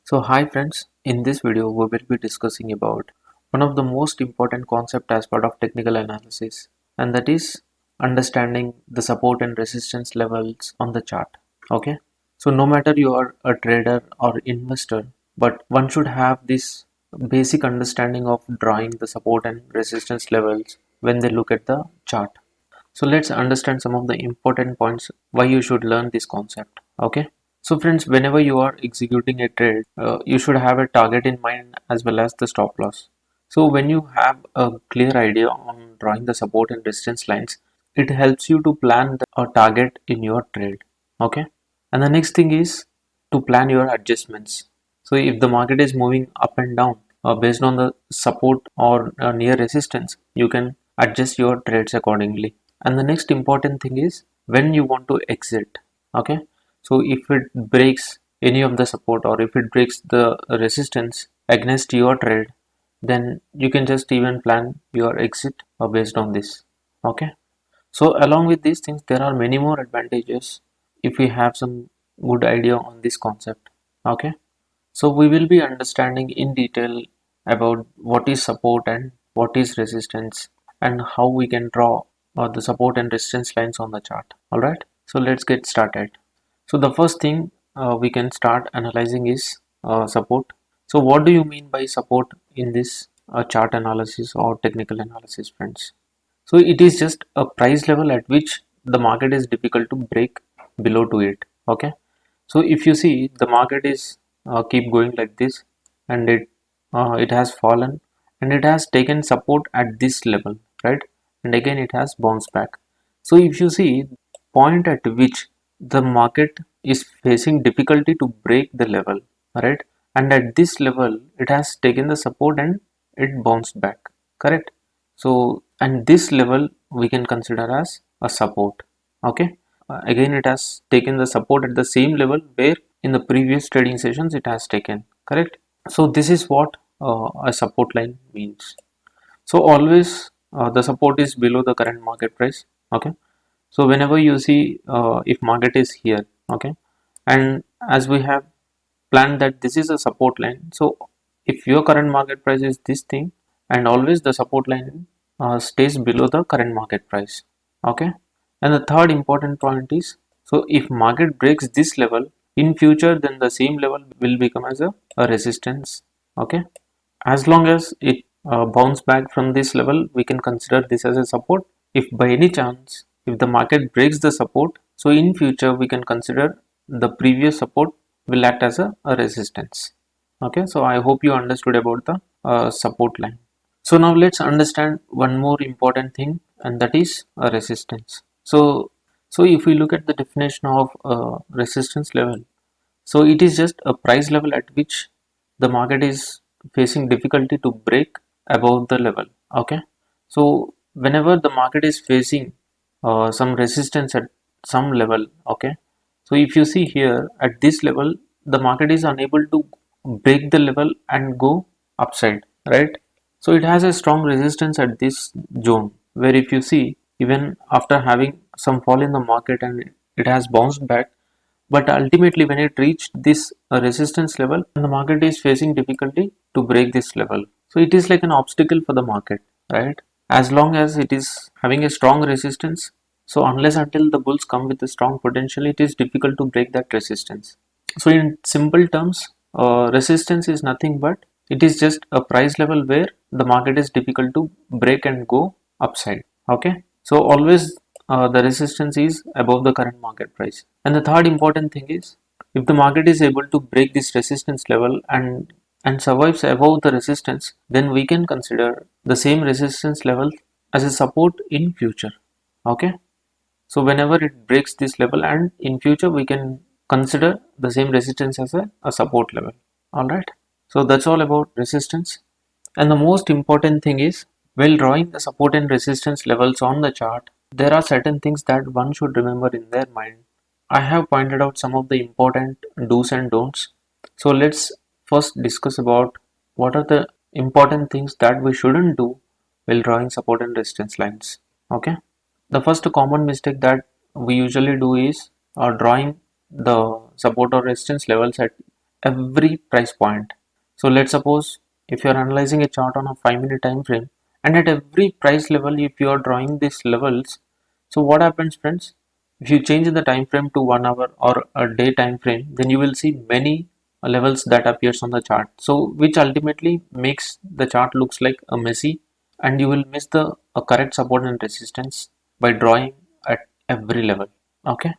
So hi friends, in this video we will be discussing about one of the most important concept as part of technical analysis, and that is understanding the support and resistance levels on the chart. Okay, so no matter you are a trader or investor, but one should have this basic understanding of drawing the support and resistance levels when they look at the chart. So let's understand some of the important points why you should learn this concept. Okay. So friends, whenever you are executing a trade, you should have a target in mind as well as the stop loss. So when you have a clear idea on drawing the support and resistance lines, it helps you to plan a target in your trade. Okay. And the next thing is to plan your adjustments. So if the market is moving up and down based on the support or near resistance, you can adjust your trades accordingly. And the next important thing is when you want to exit. Okay, so if it breaks any of the support or if it breaks the resistance against your trade, then you can just even plan your exit based on this. Okay, so along with these things there are many more advantages if we have some good idea on this concept. Okay, so we will be understanding in detail about what is support and what is resistance and how we can draw the support and resistance lines on the chart. Alright, so let's get started. So the first thing we can start analyzing is support. So what do you mean by support in this chart analysis or technical analysis, friends? So it is just a price level at which the market is difficult to break below to it. Okay, so if you see the market is keep going like this, and it has fallen and it has taken support at this level, right? And again it has bounced back. So if you see point at which the market is facing difficulty to break the level, right? And at this level it has taken the support and it bounced back, correct? So and this level we can consider as a support. Okay, again it has taken the support at the same level where in the previous trading sessions it has taken, correct? So this is what a support line means. So always the support is below the current market price. Okay, so whenever you see if market is here, okay, and as we have planned that this is a support line, so if your current market price is this thing, and always the support line stays below the current market price. Okay, and the third important point is, so if market breaks this level in future, then the same level will become as a resistance. Okay, as long as it bounce back from this level, we can consider this as a support. If by any chance if the market breaks the support, so in future we can consider the previous support will act as a resistance. Okay, so I hope you understood about the support line. So now let's understand one more important thing, and that is a resistance. So if we look at the definition of resistance level, so it is just a price level at which the market is facing difficulty to break above the level. Okay, so whenever the market is facing some resistance at some level, okay, so if you see here at this level the market is unable to break the level and go upside, right? So it has a strong resistance at this zone, where if you see even after having some fall in the market and it has bounced back, but ultimately when it reached this resistance level, the market is facing difficulty to break this level. So it is like an obstacle for the market, right? As long as it is having a strong resistance, so unless until the bulls come with a strong potential, it is difficult to break that resistance. So in simple terms, resistance is nothing but it is just a price level where the market is difficult to break and go upside. Okay, so always the resistance is above the current market price. And the third important thing is, if the market is able to break this resistance level and survives above the resistance, then we can consider the same resistance level as a support in future. Okay, so whenever it breaks this level, and in future we can consider the same resistance as a support level. All right, so that's all about resistance. And the most important thing is, while drawing the support and resistance levels on the chart, there are certain things that one should remember in their mind. I have pointed out some of the important do's and don'ts. So let's first discuss about what are the important things that we shouldn't do while drawing support and resistance lines. Okay. The first common mistake that we usually do is drawing the support or resistance levels at every price point. So let's suppose if you are analyzing a chart on a 5-minute time frame, and at every price level if you are drawing these levels, so what happens friends, if you change the time frame to 1 hour or a day time frame, then you will see many levels that appears on the chart, so which ultimately makes the chart looks like a messy, and you will miss the correct support and resistance by drawing at every level. Okay,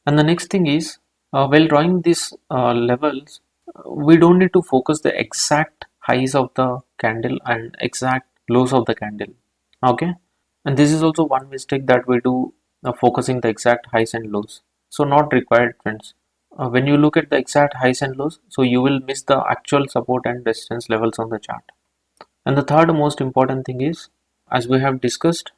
and the next thing is, while drawing these levels, we don't need to focus the exact highs of the candle and exact lows of the candle. Okay, and this is also one mistake that we do, focusing the exact highs and lows. So not required, friends. When you look at the exact highs and lows, so you will miss the actual support and resistance levels on the chart. And the third most important thing is, as we have discussed,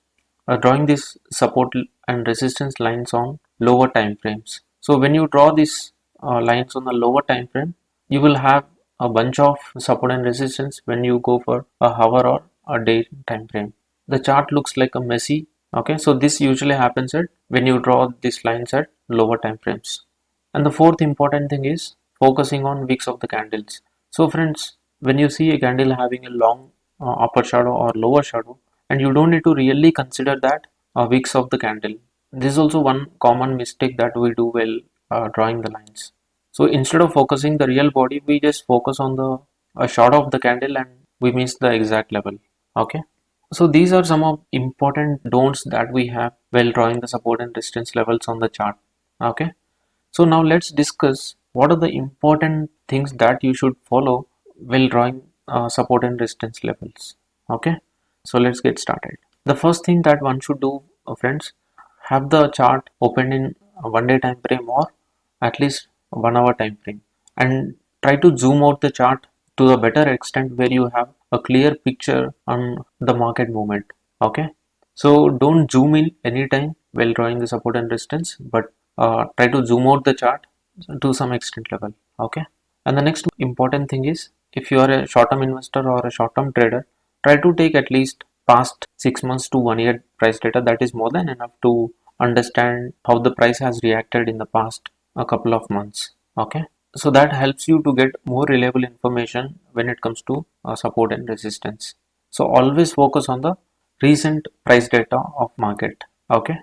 drawing this support and resistance lines on lower time frames. So when you draw these lines on the lower time frame, you will have a bunch of support and resistance when you go for a hour or a day time frame. The chart looks like a messy. Okay, so this usually happens at when you draw these lines at lower time frames. And the fourth important thing is focusing on wicks of the candles. So friends, when you see a candle having a long upper shadow or lower shadow, and you don't need to really consider that wicks of the candle. This is also one common mistake that we do while drawing the lines. So instead of focusing the real body, we just focus on the shadow of the candle and we miss the exact level. Okay. So these are some of important don'ts that we have while drawing the support and resistance levels on the chart. Okay. So now let's discuss what are the important things that you should follow while drawing support and resistance levels. Okay, so let's get started. The first thing that one should do, friends, have the chart open in a 1 day time frame or at least 1 hour time frame, and try to zoom out the chart to a better extent where you have a clear picture on the market movement. Okay, so don't zoom in anytime while drawing the support and resistance, but try to zoom out the chart to some extent level. Okay, and the next important thing is, if you are a short-term investor or a short-term trader, try to take at least past 6 months to 1 year price data. That is more than enough to understand how the price has reacted in the past a couple of months. Okay, so that helps you to get more reliable information when it comes to support and resistance. So always focus on the recent price data of market. Okay,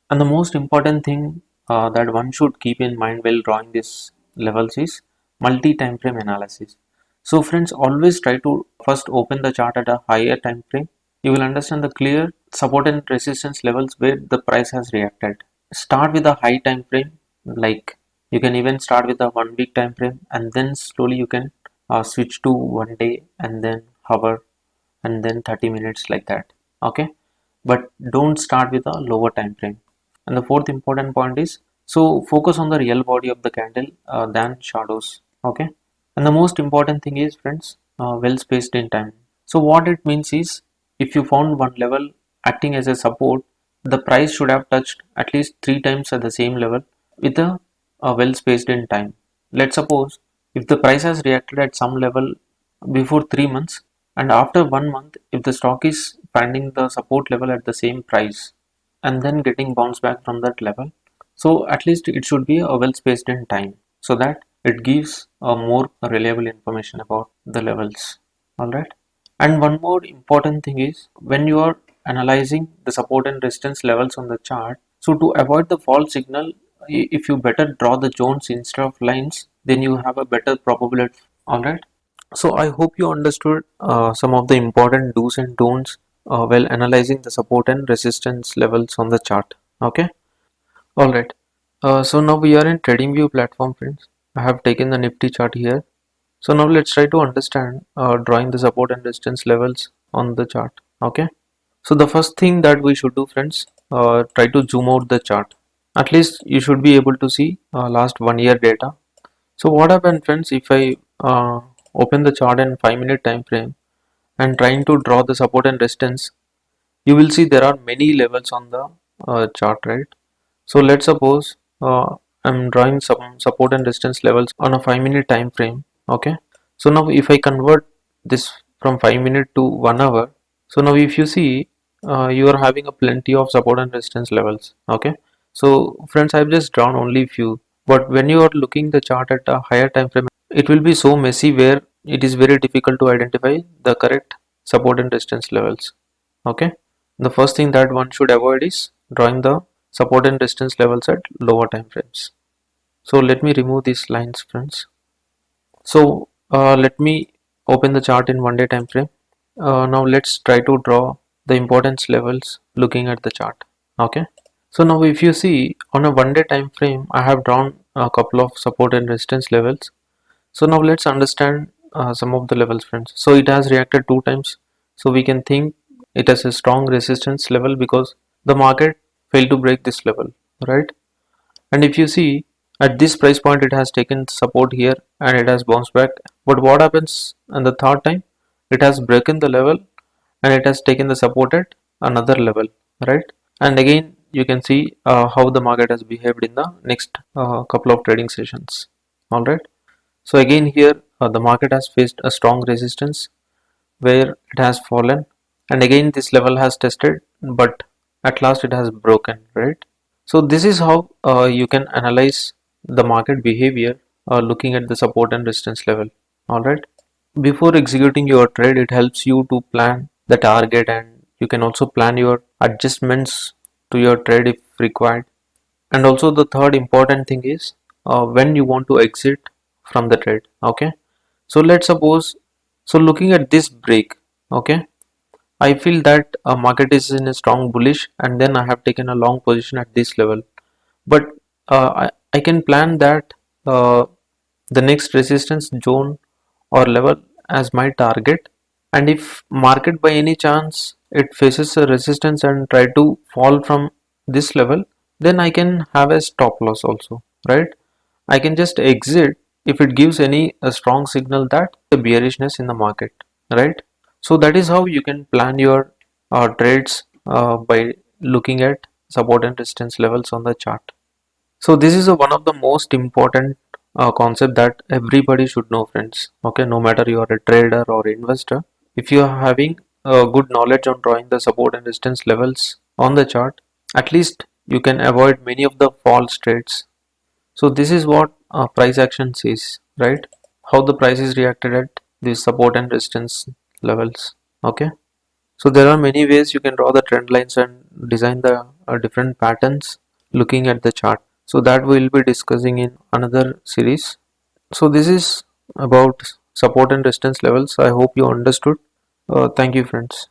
and the most important thing that one should keep in mind while drawing these levels is multi-time frame analysis. So friends, always try to first open the chart at a higher time frame. You will understand the clear support and resistance levels where the price has reacted. Start with a high time frame, like you can even start with a 1 week time frame, and then slowly you can switch to 1 day and then hour and then 30 minutes like that. Okay, but don't start with a lower time frame. And the fourth important point is, so focus on the real body of the candle than shadows. Okay, and the most important thing is, friends, well spaced in time. So what it means is, if you found one level acting as a support, the price should have touched at least 3 times at the same level with a well spaced in time. Let's suppose if the price has reacted at some level before 3 months, and after 1 month, if the stock is finding the support level at the same price and then getting bounced back from that level, so at least it should be a well spaced in time, so that it gives a more reliable information about the levels. All right, and one more important thing is, when you are analyzing the support and resistance levels on the chart, so to avoid the false signal, if you better draw the zones instead of lines, then you have a better probability. All right, so I hope you understood some of the important do's and don'ts while analyzing the support and resistance levels on the chart. Okay, all right. So now we are in TradingView platform, friends. I have taken the Nifty chart here. So now let's try to understand drawing the support and resistance levels on the chart. Okay. So the first thing that we should do, friends, try to zoom out the chart. At least you should be able to see last 1 year data. So what happens, friends, if I open the chart in 5 minute time frame and trying to draw the support and resistance, you will see there are many levels on the chart, right? So let's suppose I'm drawing some support and resistance levels on a 5 minute time frame. Okay, so now if I convert this from 5 minute to 1 hour, so now if you see, you are having a plenty of support and resistance levels. Okay, so friends, I've just drawn only few, but when you are looking the chart at a higher time frame, it will be so messy where it is very difficult to identify the correct support and resistance levels. Okay, the first thing that one should avoid is drawing the support and resistance levels at lower time frames. So let me remove these lines, friends. So let me open the chart in 1 day time frame. Now let's try to draw the importance levels looking at the chart. Okay, so now if you see on a 1 day time frame, I have drawn a couple of support and resistance levels. So now let's understand some of the levels, friends. So it has reacted 2 times, so we can think it has a strong resistance level because the market failed to break this level, right? And if you see at this price point, it has taken support here and it has bounced back. But what happens on the third time? It has broken the level and it has taken the support at another level, right? And again you can see how the market has behaved in the next couple of trading sessions. All right, so again here the market has faced a strong resistance where it has fallen, and again this level has tested, but at last it has broken, right? So this is how you can analyze the market behavior looking at the support and resistance level. All right, before executing your trade, it helps you to plan the target, and you can also plan your adjustments to your trade if required. And also the third important thing is when you want to exit from the trade. Okay, so let's suppose, so looking at this break, okay, I feel that a market is in a strong bullish and then I have taken a long position at this level, but I can plan that uh, the next resistance zone or level as my target, and if market by any chance it faces a resistance and try to fall from this level, then I can have a stop loss also, right? I can just exit if it gives any a strong signal that the bearishness in the market, right? So that is how you can plan your trades by looking at support and resistance levels on the chart. So this is one of the most important concept that everybody should know, friends. Okay, no matter you are a trader or investor, if you are having good knowledge on drawing the support and resistance levels on the chart, at least you can avoid many of the false trades. So this is what price action says, right? How the price is reacted at these support and resistance levels. Okay. So there are many ways you can draw the trend lines and design the different patterns looking at the chart. So that we'll be discussing in another series. So this is about support and resistance levels. I hope you understood. Thank you, friends.